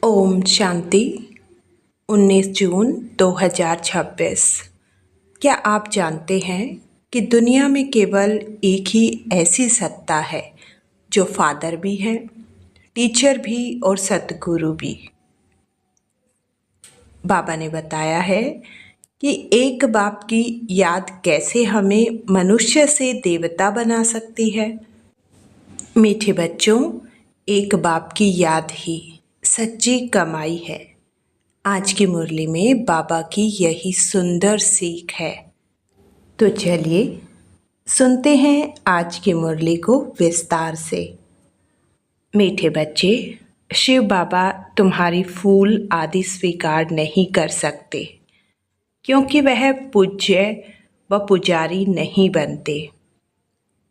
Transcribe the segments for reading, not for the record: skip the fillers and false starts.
ओम शांति। 19 जून 2026। क्या आप जानते हैं कि दुनिया में केवल एक ही ऐसी सत्ता है जो फादर भी है, टीचर भी और सतगुरु भी। बाबा ने बताया है कि एक बाप की याद कैसे हमें मनुष्य से देवता बना सकती है। मीठे बच्चों, एक बाप की याद ही सच्ची कमाई है। आज की मुरली में बाबा की यही सुंदर सीख है। तो चलिए सुनते हैं आज की मुरली को विस्तार से। मीठे बच्चे, शिव बाबा तुम्हारी फूल आदि स्वीकार नहीं कर सकते, क्योंकि वह पूज्य व पुजारी नहीं बनते।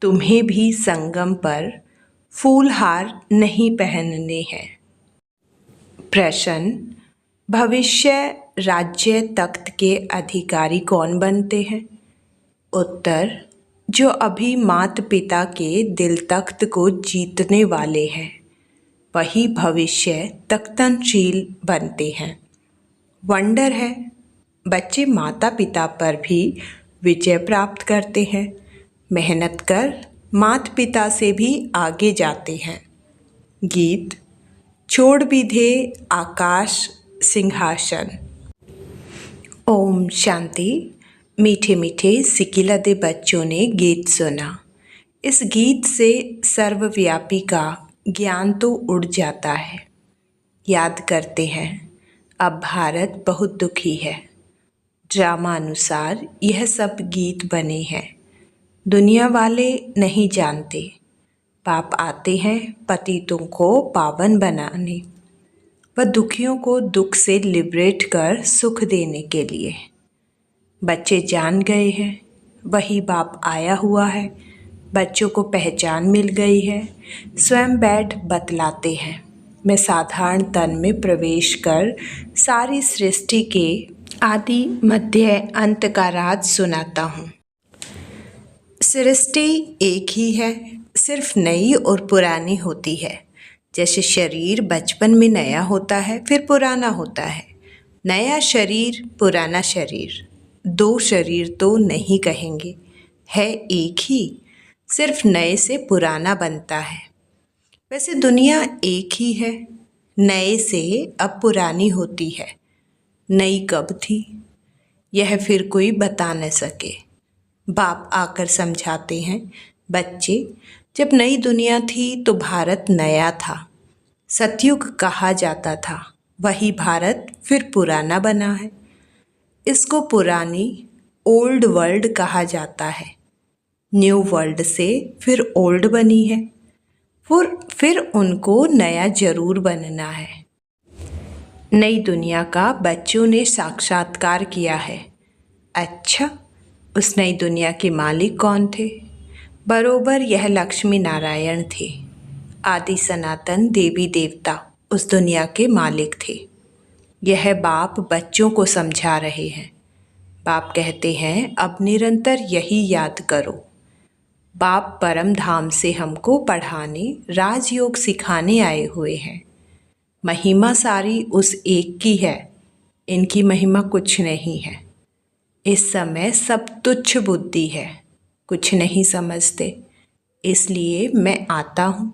तुम्हें भी संगम पर फूल हार नहीं पहनने हैं। प्रश्न: भविष्य राज्य तख्त के अधिकारी कौन बनते हैं? उत्तर: जो अभी माता पिता के दिल तख्त को जीतने वाले हैं, वही भविष्य तख्तनशील बनते हैं। वंडर है, बच्चे माता पिता पर भी विजय प्राप्त करते हैं। मेहनत कर माता पिता से भी आगे जाते हैं। गीत: छोड़ भी दे आकाश सिंहासन। ओम शांति। मीठे मीठे सिकिलदे बच्चों ने गीत सुना। इस गीत से सर्वव्यापी का ज्ञान तो उड़ जाता है। याद करते हैं, अब भारत बहुत दुखी है। ड्रामा अनुसार यह सब गीत बने हैं। दुनिया वाले नहीं जानते। बाप आते हैं पतितों को पावन बनाने व दुखियों को दुख से लिबरेट कर सुख देने के लिए। बच्चे जान गए हैं, वही बाप आया हुआ है। बच्चों को पहचान मिल गई है। स्वयं बैठ बतलाते हैं। मैं साधारण तन में प्रवेश कर सारी सृष्टि के आदि मध्य अंत का राज सुनाता हूँ। सृष्टि एक ही है, सिर्फ नई और पुरानी होती है। जैसे शरीर बचपन में नया होता है, फिर पुराना होता है। नया शरीर, पुराना शरीर, दो शरीर तो नहीं कहेंगे, है एक ही, सिर्फ नए से पुराना बनता है। वैसे दुनिया एक ही है, नए से अब पुरानी होती है। नई कब थी, यह फिर कोई बता न सके। बाप आकर समझाते हैं, बच्चे, जब नई दुनिया थी तो भारत नया था, सतयुग कहा जाता था। वही भारत फिर पुराना बना है। इसको पुरानी ओल्ड वर्ल्ड कहा जाता है। न्यू वर्ल्ड से फिर ओल्ड बनी है, फिर उनको नया जरूर बनना है। नई दुनिया का बच्चों ने साक्षात्कार किया है। अच्छा, उस नई दुनिया के मालिक कौन थे? बरोबर यह लक्ष्मी नारायण थे। आदि सनातन देवी देवता उस दुनिया के मालिक थे। यह बाप बच्चों को समझा रहे हैं। बाप कहते हैं, अब निरंतर यही याद करो। बाप परम धाम से हमको पढ़ाने, राजयोग सिखाने आए हुए हैं। महिमा सारी उस एक की है, इनकी महिमा कुछ नहीं है। इस समय सब तुच्छ बुद्धि है, कुछ नहीं समझते, इसलिए मैं आता हूँ।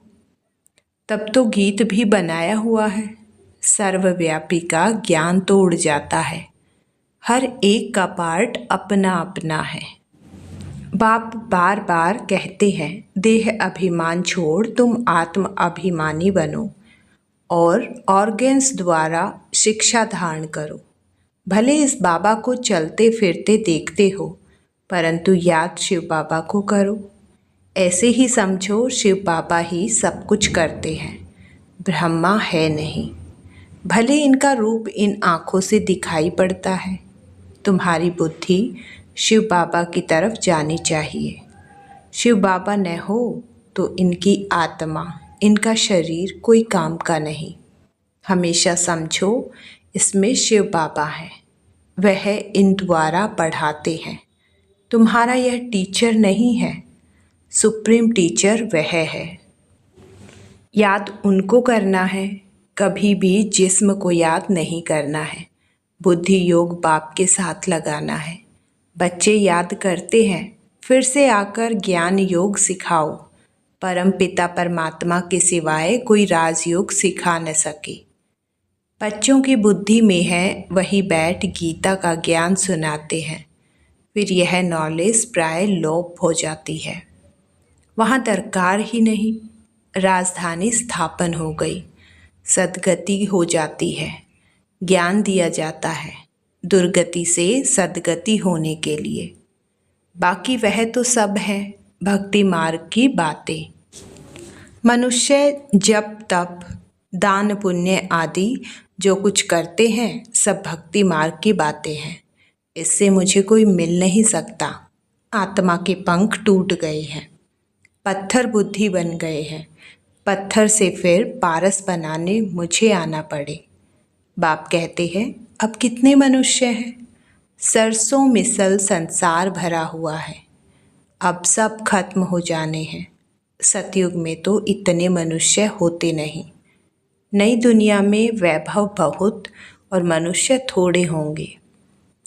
तब तो गीत भी बनाया हुआ है। सर्वव्यापी का ज्ञान तो उड़ जाता है। हर एक का पार्ट अपना अपना है। बाप बार बार कहते हैं, देह अभिमान छोड़ तुम आत्म अभिमानी बनो और ऑर्गन्स द्वारा शिक्षा धारण करो। भले इस बाबा को चलते फिरते देखते हो, परंतु याद शिव बाबा को करो। ऐसे ही समझो शिव बाबा ही सब कुछ करते हैं, ब्रह्मा है नहीं। भले इनका रूप इन आँखों से दिखाई पड़ता है। तुम्हारी बुद्धि शिव बाबा की तरफ जानी चाहिए। शिव बाबा न हो तो इनकी आत्मा, इनका शरीर कोई काम का नहीं। हमेशा समझो इसमें शिव बाबा है, वह इन द्वारा पढ़ाते हैं। तुम्हारा यह टीचर नहीं है, सुप्रीम टीचर वह है। याद उनको करना है, कभी भी जिस्म को याद नहीं करना है, बुद्धि योग बाप के साथ लगाना है। बच्चे याद करते हैं, फिर से आकर ज्ञान योग सिखाओ। परम पिता परमात्मा के सिवाय कोई राजयोग सिखा न सके। बच्चों की बुद्धि में है, वही बैठ गीता का ज्ञान सुनाते हैं। फिर यह नॉलेज प्राय लोप हो जाती है, वहाँ दरकार ही नहीं। राजधानी स्थापन हो गई, सद्गति हो जाती है। ज्ञान दिया जाता है दुर्गति से सद्गति होने के लिए। बाकी वह तो सब है भक्ति मार्ग की बातें। मनुष्य जप तप दान पुण्य आदि जो कुछ करते हैं सब भक्ति मार्ग की बातें हैं। इससे मुझे कोई मिल नहीं सकता। आत्मा के पंख टूट गए हैं, पत्थर बुद्धि बन गए हैं। पत्थर से फिर पारस बनाने मुझे आना पड़े। बाप कहते हैं अब कितने मनुष्य हैं? सरसों मिसल संसार भरा हुआ है, अब सब खत्म हो जाने हैं। सतयुग में तो इतने मनुष्य होते नहीं। नई दुनिया में वैभव बहुत और मनुष्य थोड़े होंगे।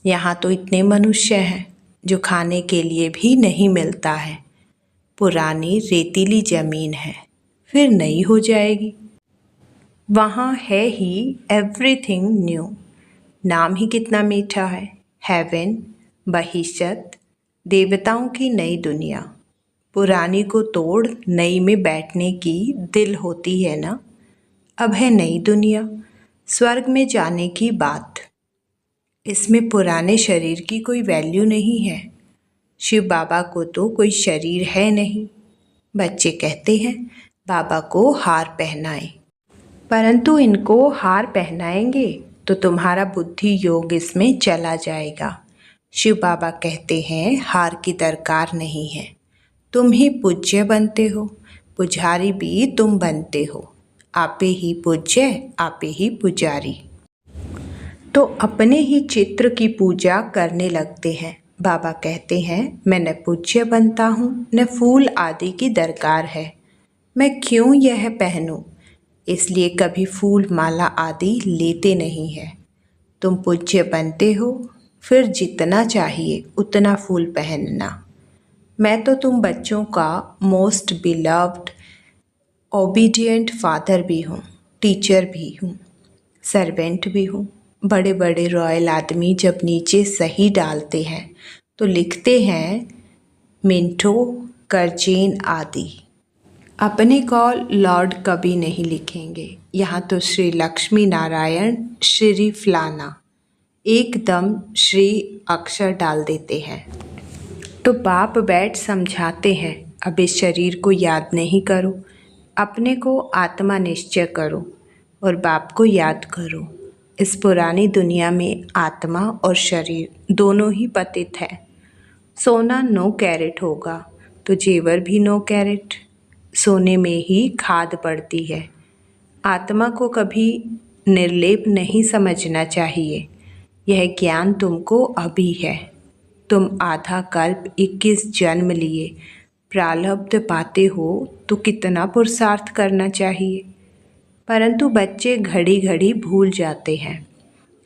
यहाँ तो इतने मनुष्य हैं जो खाने के लिए भी नहीं मिलता है। पुरानी रेतीली ज़मीन है, फिर नई हो जाएगी। वहाँ है ही एवरीथिंग न्यू। नाम ही कितना मीठा है, हेवन, बहिश्चत, देवताओं की नई दुनिया। पुरानी को तोड़ नई में बैठने की दिल होती है ना। अब है नई दुनिया, स्वर्ग में जाने की बात। इसमें पुराने शरीर की कोई वैल्यू नहीं है। शिव बाबा को तो कोई शरीर है नहीं। बच्चे कहते हैं बाबा को हार पहनाएं, परंतु इनको हार पहनाएंगे तो तुम्हारा बुद्धि योग इसमें चला जाएगा। शिव बाबा कहते हैं हार की दरकार नहीं है, तुम ही पूज्य बनते हो, पुजारी भी तुम बनते हो। आपे ही पूज्य आपे ही पुजारी। तो अपने ही चित्र की पूजा करने लगते हैं। बाबा कहते हैं मैं न पूज्य बनता हूँ न फूल आदि की दरकार है। मैं क्यों यह पहनूं? इसलिए कभी फूल माला आदि लेते नहीं है। तुम पूज्य बनते हो, फिर जितना चाहिए उतना फूल पहनना। मैं तो तुम बच्चों का मोस्ट बिलव्ड ओबीडियंट फादर भी हूँ, टीचर भी हूँ, सर्वेंट भी हूँ। बड़े बड़े रॉयल आदमी जब नीचे सही डालते हैं तो लिखते हैं मिंटो, कर्जेन आदि। अपने को लॉर्ड कभी नहीं लिखेंगे। यहाँ तो श्री लक्ष्मी नारायण श्री फलाना एकदम श्री अक्षर डाल देते हैं। तो बाप बैठ समझाते हैं अब इस शरीर को याद नहीं करो, अपने को आत्मा निश्चय करो और बाप को याद करो। इस पुरानी दुनिया में आत्मा और शरीर दोनों ही पतित है। सोना 9 कैरेट होगा तो जेवर भी 9 कैरेट। सोने में ही खाद पड़ती है। आत्मा को कभी निर्लेप नहीं समझना चाहिए। यह ज्ञान तुमको अभी है। तुम आधा कल्प 21 जन्म लिए प्रारब्ध पाते हो तो कितना पुरुषार्थ करना चाहिए। परंतु बच्चे घड़ी घड़ी भूल जाते हैं।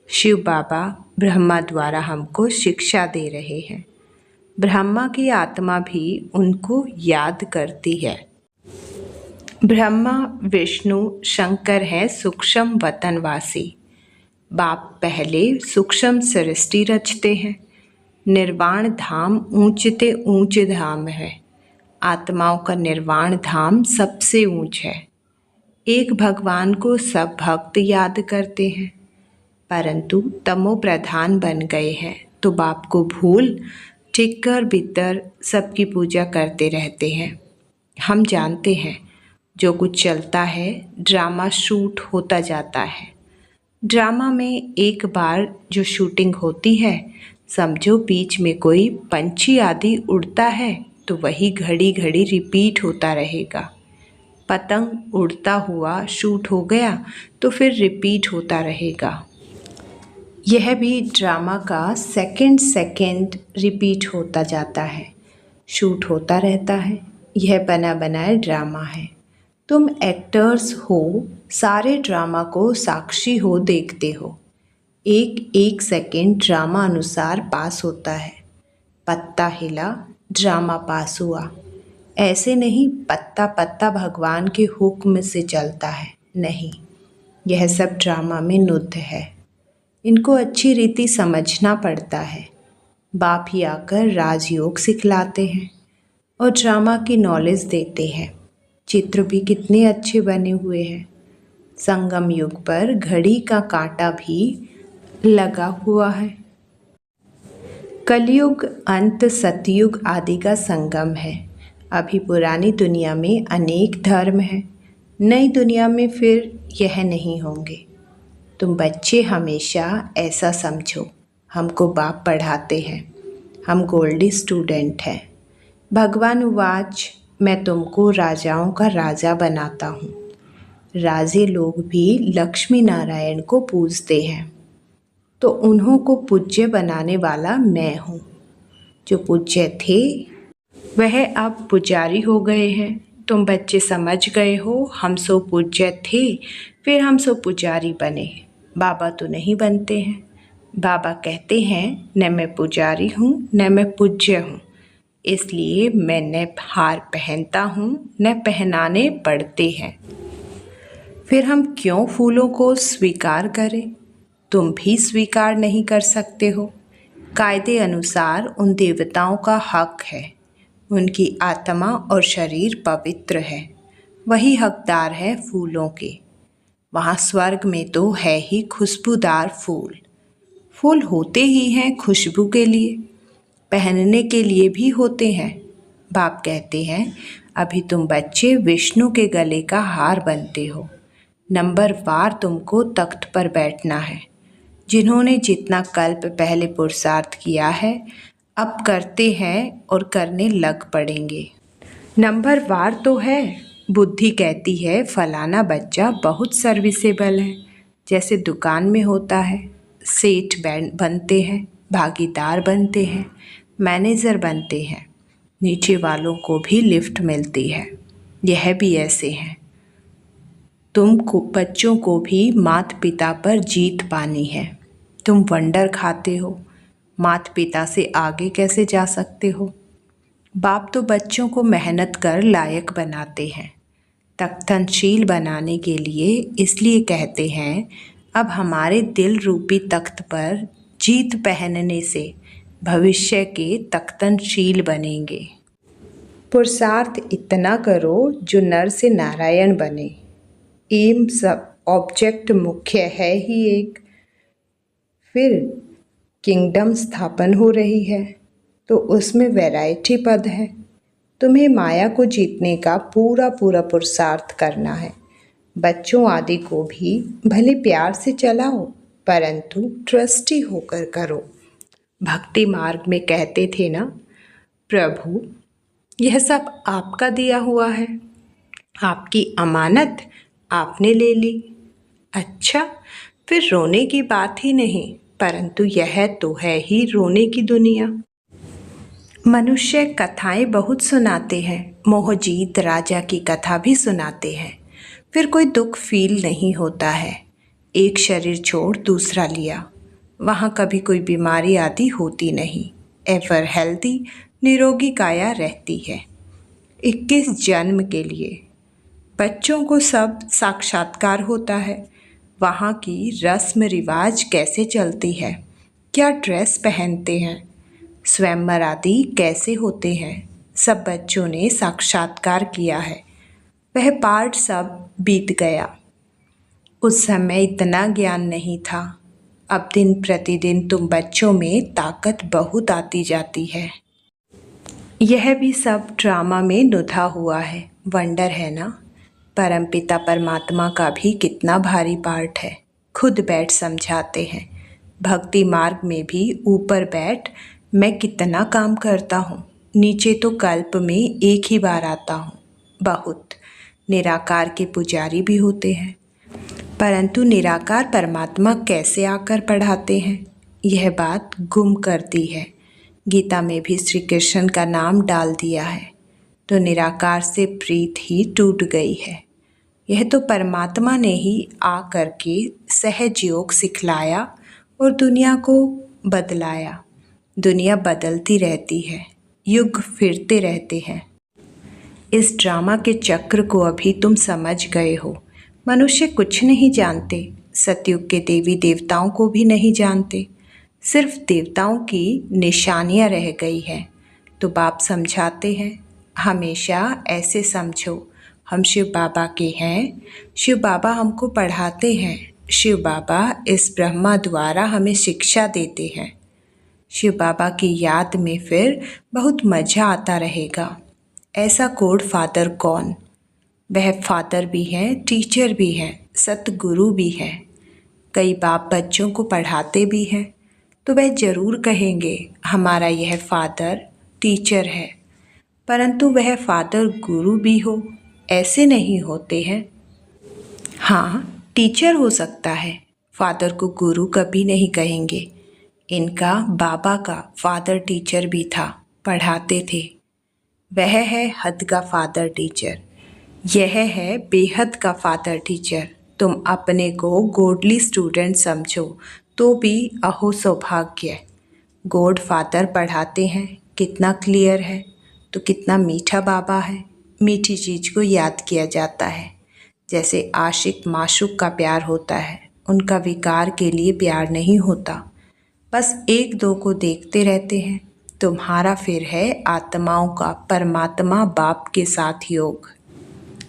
शिव बाबा ब्रह्मा द्वारा हमको शिक्षा दे रहे हैं। ब्रह्मा की आत्मा भी उनको याद करती है। ब्रह्मा विष्णु शंकर है सूक्ष्म वतनवासी। बाप पहले सूक्ष्म सृष्टि रचते हैं। निर्वाण धाम ऊंचते ऊंच धाम है। आत्माओं का निर्वाण धाम सबसे ऊंच है। एक भगवान को सब भक्त याद करते हैं, परंतु तमो प्रधान बन गए हैं तो बाप को भूल टिक्कर बितर सबकी पूजा करते रहते हैं। हम जानते हैं जो कुछ चलता है ड्रामा शूट होता जाता है। ड्रामा में एक बार जो शूटिंग होती है, समझो बीच में कोई पंछी आदि उड़ता है तो वही घड़ी घड़ी रिपीट होता रहेगा। पतंग उड़ता हुआ शूट हो गया तो फिर रिपीट होता रहेगा। यह भी ड्रामा का सेकंड रिपीट होता जाता है, शूट होता रहता है। यह बना बनाया ड्रामा है। तुम एक्टर्स हो, सारे ड्रामा को साक्षी हो देखते हो। एक एक सेकंड ड्रामा अनुसार पास होता है। पत्ता हिला, ड्रामा पास हुआ। ऐसे नहीं पत्ता पत्ता भगवान के हुक्म से चलता है, नहीं, यह सब ड्रामा में नृत्य है। इनको अच्छी रीति समझना पड़ता है। बाप ही आकर राजयोग सिखलाते हैं और ड्रामा की नॉलेज देते हैं। चित्र भी कितने अच्छे बने हुए हैं। संगम युग पर घड़ी का कांटा भी लगा हुआ है। कलयुग अंत सतयुग आदि का संगम है। अभी पुरानी दुनिया में अनेक धर्म हैं, नई दुनिया में फिर यह नहीं होंगे। तुम बच्चे हमेशा ऐसा समझो, हमको बाप पढ़ाते हैं, हम गोल्डी स्टूडेंट हैं। भगवान उवाच, मैं तुमको राजाओं का राजा बनाता हूँ। राजे लोग भी लक्ष्मी नारायण को पूजते हैं, तो उन्हों को पूज्य बनाने वाला मैं हूँ। जो पूज्य थे वह अब पुजारी हो गए हैं। तुम बच्चे समझ गए हो, हम सो पूज्य थे, फिर हम सो पुजारी बने। बाबा तो नहीं बनते हैं। बाबा कहते हैं न मैं पुजारी हूँ न मैं पूज्य हूँ, इसलिए मैं न हार पहनता हूँ न पहनाने पड़ते हैं। फिर हम क्यों फूलों को स्वीकार करें? तुम भी स्वीकार नहीं कर सकते हो। कायदे अनुसार उन देवताओं का हक है, उनकी आत्मा और शरीर पवित्र है, वही हकदार है फूलों के। वहाँ स्वर्ग में तो है ही खुशबूदार फूल। फूल होते ही हैं खुशबू के लिए, पहनने के लिए भी होते हैं। बाप कहते हैं अभी तुम बच्चे विष्णु के गले का हार बनते हो। नंबरवार तुमको तख्त पर बैठना है। जिन्होंने जितना कल्प पहले पुरुषार्थ किया है अब करते हैं और करने लग पड़ेंगे। नंबरवार तो है। बुद्धि कहती है फलाना बच्चा बहुत सर्विसेबल है, जैसे दुकान में होता है, सेठ बनते हैं, भागीदार बनते हैं, मैनेजर बनते हैं, नीचे वालों को भी लिफ्ट मिलती है। यह भी ऐसे हैं। तुमको बच्चों को भी माता पिता पर जीत पानी है। तुम वंडर खाते हो, माता पिता से आगे कैसे जा सकते हो? बाप तो बच्चों को मेहनत कर लायक बनाते हैं, तख्तनशील बनाने के लिए। इसलिए कहते हैं अब हमारे दिल रूपी तख्त पर जीत पहनने से भविष्य के तख्तनशील बनेंगे। पुरुषार्थ इतना करो जो नर से नारायण बने। एम सब ऑब्जेक्ट मुख्य है ही एक। फिर किंगडम स्थापन हो रही है तो उसमें वैरायटी पद है। तुम्हें माया को जीतने का पूरा पूरा पुरुषार्थ करना है। बच्चों आदि को भी भले प्यार से चलाओ, परंतु ट्रस्टी होकर करो। भक्ति मार्ग में कहते थे ना, प्रभु यह सब आपका दिया हुआ है, आपकी अमानत आपने ले ली। अच्छा, फिर रोने की बात ही नहीं, परंतु यह तो है ही रोने की दुनिया। मनुष्य कथाएं बहुत सुनाते हैं, मोहजीत राजा की कथा भी सुनाते हैं, फिर कोई दुख फील नहीं होता है। एक शरीर छोड़ दूसरा लिया, वहाँ कभी कोई बीमारी आदि होती नहीं। एवर हेल्दी, निरोगी काया रहती है। 21 जन्म के लिए बच्चों को सब साक्षात्कार होता है। वहाँ की रस्म रिवाज कैसे चलती है, क्या ड्रेस पहनते हैं, स्वयंवर आदि कैसे होते हैं, सब बच्चों ने साक्षात्कार किया है। वह पार्ट सब बीत गया। उस समय इतना ज्ञान नहीं था। अब दिन प्रतिदिन तुम बच्चों में ताकत बहुत आती जाती है। यह भी सब ड्रामा में नुधा हुआ है। वंडर है ना? परमपिता परमात्मा का भी कितना भारी पार्ट है, खुद बैठ समझाते हैं। भक्ति मार्ग में भी ऊपर बैठ मैं कितना काम करता हूँ, नीचे तो कल्प में एक ही बार आता हूँ। बहुत निराकार के पुजारी भी होते हैं, परंतु निराकार परमात्मा कैसे आकर पढ़ाते हैं, यह बात गुम कर दी है। गीता में भी श्री कृष्ण का नाम डाल दिया है, तो निराकार से प्रीत ही टूट गई है। यह तो परमात्मा ने ही आ करके सहज योग सिखलाया और दुनिया को बदलाया। दुनिया बदलती रहती है, युग फिरते रहते हैं। इस ड्रामा के चक्र को अभी तुम समझ गए हो। मनुष्य कुछ नहीं जानते, सतयुग के देवी देवताओं को भी नहीं जानते, सिर्फ देवताओं की निशानियाँ रह गई हैं। तो बाप समझाते हैं, हमेशा ऐसे समझो, हम शिव बाबा के हैं, शिव बाबा हमको पढ़ाते हैं, शिव बाबा इस ब्रह्मा द्वारा हमें शिक्षा देते हैं। शिव बाबा की याद में फिर बहुत मज़ा आता रहेगा। ऐसा गॉड फादर कौन? वह फादर भी हैं, टीचर भी हैं, सतगुरु भी हैं। कई बाप बच्चों को पढ़ाते भी हैं, तो वह ज़रूर कहेंगे हमारा यह फादर टीचर है, परंतु वह फादर गुरु भी हो, ऐसे नहीं होते हैं। हाँ, टीचर हो सकता है, फादर को गुरु कभी नहीं कहेंगे। इनका बाबा का फादर टीचर भी था, पढ़ाते थे। वह है हद का फादर टीचर, यह है बेहद का फादर टीचर। तुम अपने को गॉडली स्टूडेंट समझो तो भी अहो सौभाग्य। गॉड फादर पढ़ाते हैं, कितना क्लियर है, तो कितना मीठा बाबा है। मीठी चीज़ को याद किया जाता है, जैसे आशिक माशूक का प्यार होता है, उनका विकार के लिए प्यार नहीं होता, बस एक दो को देखते रहते हैं। तुम्हारा फिर है आत्माओं का परमात्मा बाप के साथ योग।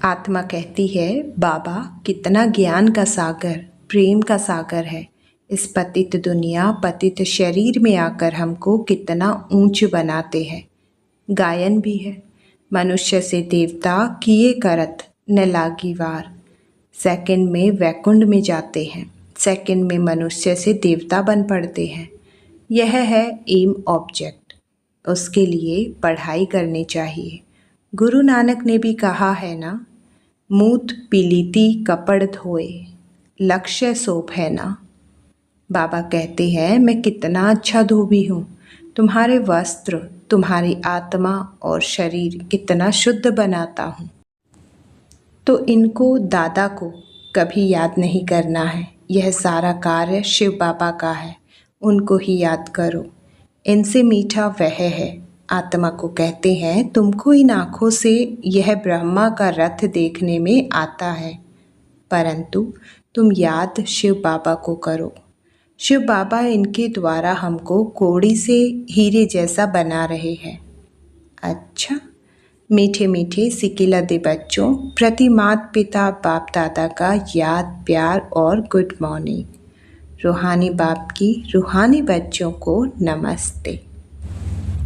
आत्मा कहती है, बाबा कितना ज्ञान का सागर, प्रेम का सागर है। इस पतित दुनिया, पतित शरीर में आकर हमको कितना ऊंच बनाते हैं। गायन भी है, मनुष्य से देवता किए करत न लागी वार। सेकंड में वैकुंठ में जाते हैं, सेकंड में मनुष्य से देवता बन पड़ते हैं। यह है एम ऑब्जेक्ट, उसके लिए पढ़ाई करनी चाहिए। गुरु नानक ने भी कहा है ना, मूत पीलीती कपड़ धोए, लक्ष्य सोप है ना। बाबा कहते हैं, मैं कितना अच्छा धोबी हूँ, तुम्हारे वस्त्र, तुम्हारी आत्मा और शरीर कितना शुद्ध बनाता हूँ। तो इनको दादा को कभी याद नहीं करना है, यह सारा कार्य शिव बाबा का है, उनको ही याद करो। इनसे मीठा वह है। आत्मा को कहते हैं, तुमको इन आँखों से यह ब्रह्मा का रथ देखने में आता है, परंतु तुम याद शिव बाबा को करो। शिव बाबा इनके द्वारा हमको कोड़ी से हीरे जैसा बना रहे हैं। अच्छा, मीठे मीठे सिकिलदे बच्चों प्रति माता पिता बाप दादा का याद प्यार और गुड मॉर्निंग। रूहानी बाप की रूहानी बच्चों को नमस्ते।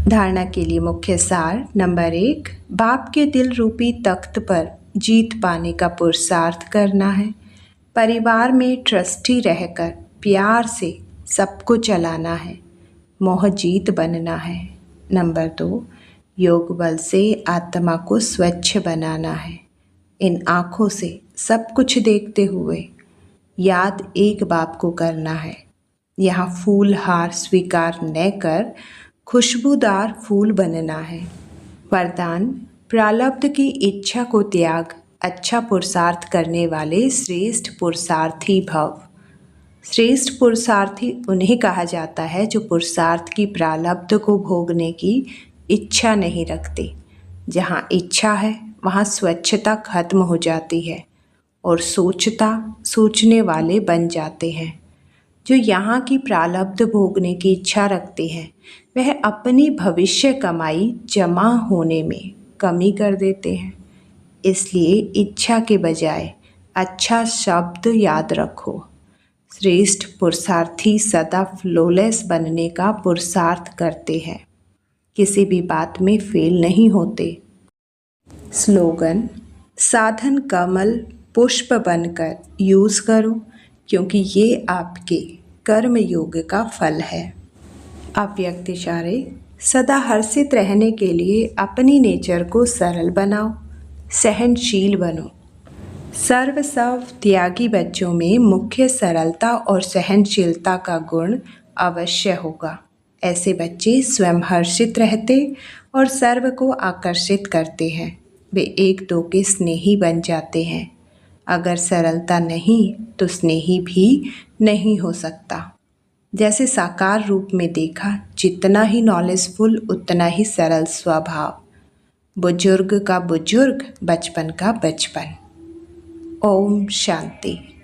धारणा के लिए मुख्य सार नंबर 1, बाप के दिल रूपी तख्त पर जीत पाने का पुरुषार्थ करना है। परिवार में ट्रस्टी रहकर प्यार से सबको चलाना है, मोह जीत बनना है। नंबर 2, योग बल से आत्मा को स्वच्छ बनाना है। इन आँखों से सब कुछ देखते हुए याद एक बाप को करना है। यहाँ फूल हार स्वीकार न कर खुशबूदार फूल बनना है। वरदान, प्रारब्ध की इच्छा को त्याग, अच्छा पुरुषार्थ करने वाले श्रेष्ठ पुरुषार्थी भव। श्रेष्ठ पुरुषार्थी उन्हें कहा जाता है जो पुरुषार्थ की प्रारब्ध को भोगने की इच्छा नहीं रखते। जहाँ इच्छा है वहाँ स्वच्छता खत्म हो जाती है और सोचने वाले बन जाते हैं। जो यहाँ की प्रारब्ध भोगने की इच्छा रखते हैं वह अपनी भविष्य कमाई जमा होने में कमी कर देते हैं। इसलिए इच्छा के बजाय अच्छा शब्द याद रखो। श्रेष्ठ पुरुषार्थी सदा फ्लॉलेस बनने का पुरुषार्थ करते हैं, किसी भी बात में फेल नहीं होते। स्लोगन, साधन कमल पुष्प बनकर यूज़ करो, क्योंकि ये आपके कर्म योग का फल है। अव्यक्त इशारे, सदा हर्षित रहने के लिए अपनी नेचर को सरल बनाओ, सहनशील बनो। सर्व त्यागी बच्चों में मुख्य सरलता और सहनशीलता का गुण अवश्य होगा। ऐसे बच्चे स्वयं हर्षित रहते और सर्व को आकर्षित करते हैं। वे एक दो के स्नेही बन जाते हैं। अगर सरलता नहीं तो स्नेही भी नहीं हो सकता। जैसे साकार रूप में देखा, जितना ही नॉलेजफुल उतना ही सरल स्वभाव। बुजुर्ग का बुजुर्ग, बचपन का बचपन। ओम शांति।